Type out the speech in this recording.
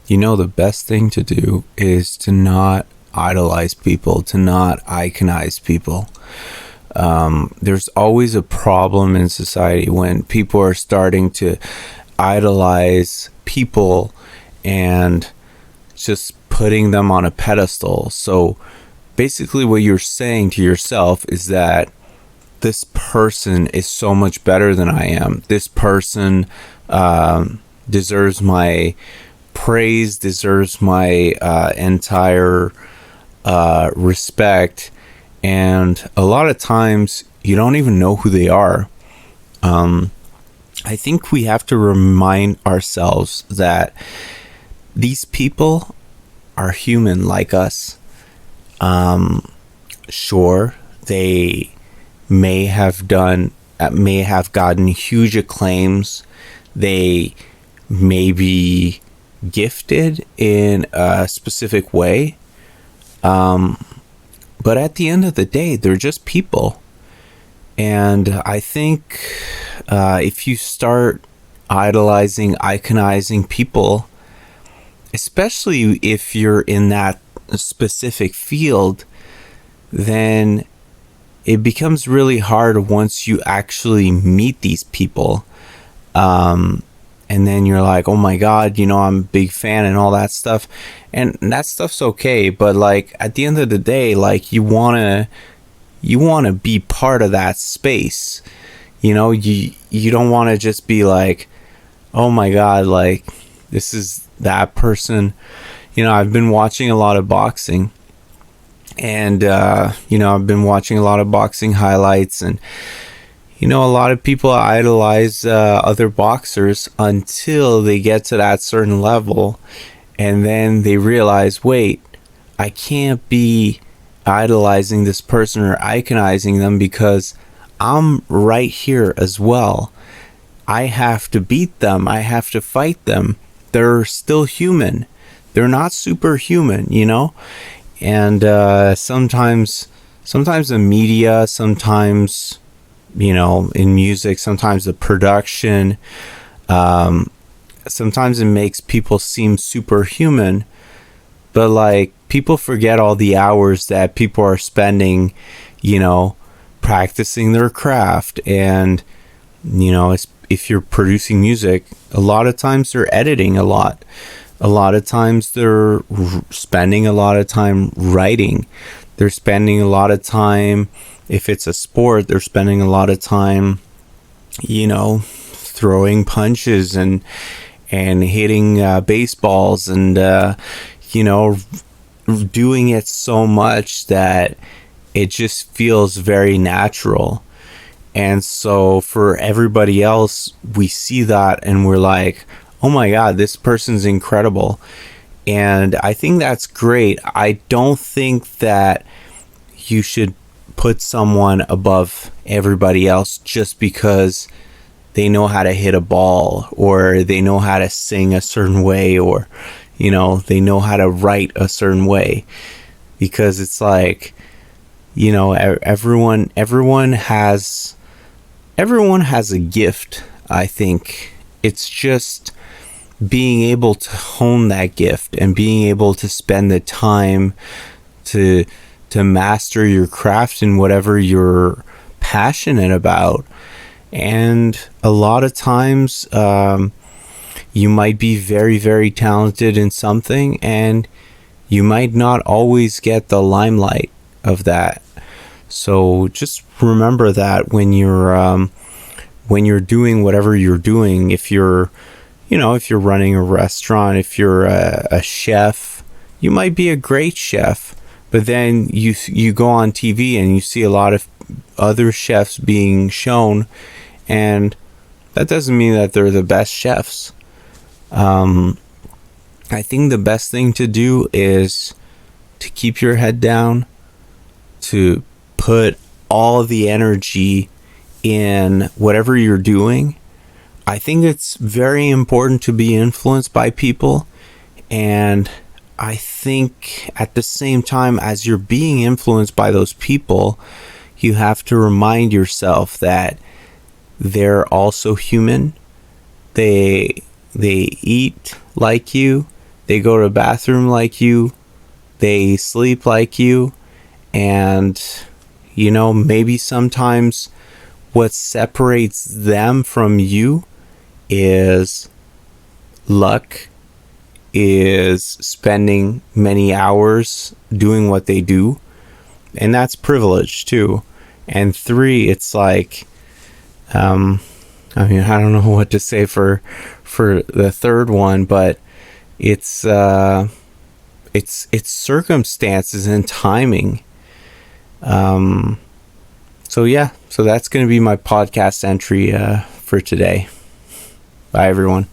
The best thing to do is to not idolize people, to not iconize people. There's always a problem in society when people are starting to idolize people and just putting them on a pedestal. So basically, what you're saying to yourself is that this person is so much better than I am. This person deserves my praise, deserves my entire respect. And a lot of times you don't even know who they are. I think we have to remind ourselves that these people are human like us. Sure, they may have gotten huge acclaims. They may be gifted in a specific way. But at the end of the day, they're just people. And I think if you start idolizing, iconizing people, especially if you're in that specific field, then it becomes really hard once you actually meet these people. And then you're like, oh my God, I'm a big fan and all that stuff. And that stuff's okay. But like at the end of the day, like you want to be part of that space. You don't want to just be like, oh my God, like this is that person. I've been watching a lot of boxing, and I've been watching a lot of boxing highlights, and a lot of people idolize other boxers until they get to that certain level, and then they realize, wait, I can't be idolizing this person or iconizing them because I'm right here as well. I have to beat them. I have to fight them. They're still human. They're not superhuman, And sometimes the media, sometimes in music, sometimes the production, sometimes it makes people seem superhuman, but like people forget all the hours that people are spending, practicing their craft. And, if you're producing music, a lot of times they're editing a lot. A lot of times they're spending a lot of time writing. They're spending a lot of time, if it's a sport, they're spending a lot of time, throwing punches and hitting baseballs and, doing it so much that it just feels very natural. And so for everybody else, we see that and we're like, oh my God, this person's incredible. And I think that's great. I don't think that you should put someone above everybody else just because they know how to hit a ball, or they know how to sing a certain way, or they know how to write a certain way. Because it's like, everyone has a gift. I think it's just being able to hone that gift and being able to spend the time to master your craft in whatever you're passionate about. And a lot of times you might be very, very talented in something, and you might not always get the limelight of that. So just remember that when you're doing whatever you're doing. If you're running a restaurant, if you're a chef, you might be a great chef, but then you go on TV and you see a lot of other chefs being shown, and that doesn't mean that they're the best chefs. I think the best thing to do is to keep your head down, to put all the energy in whatever you're doing. I think it's very important to be influenced by people, and I think at the same time as you're being influenced by those people, you have to remind yourself that they're also human. They eat like you, They go to the bathroom like you. They sleep like you. And, maybe sometimes what separates them from you is luck, is spending many hours doing what they do. And that's privilege too. And 3, it's like, I don't know what to say for the third one, but it's circumstances and timing. So that's going to be my podcast entry for today. Bye, everyone.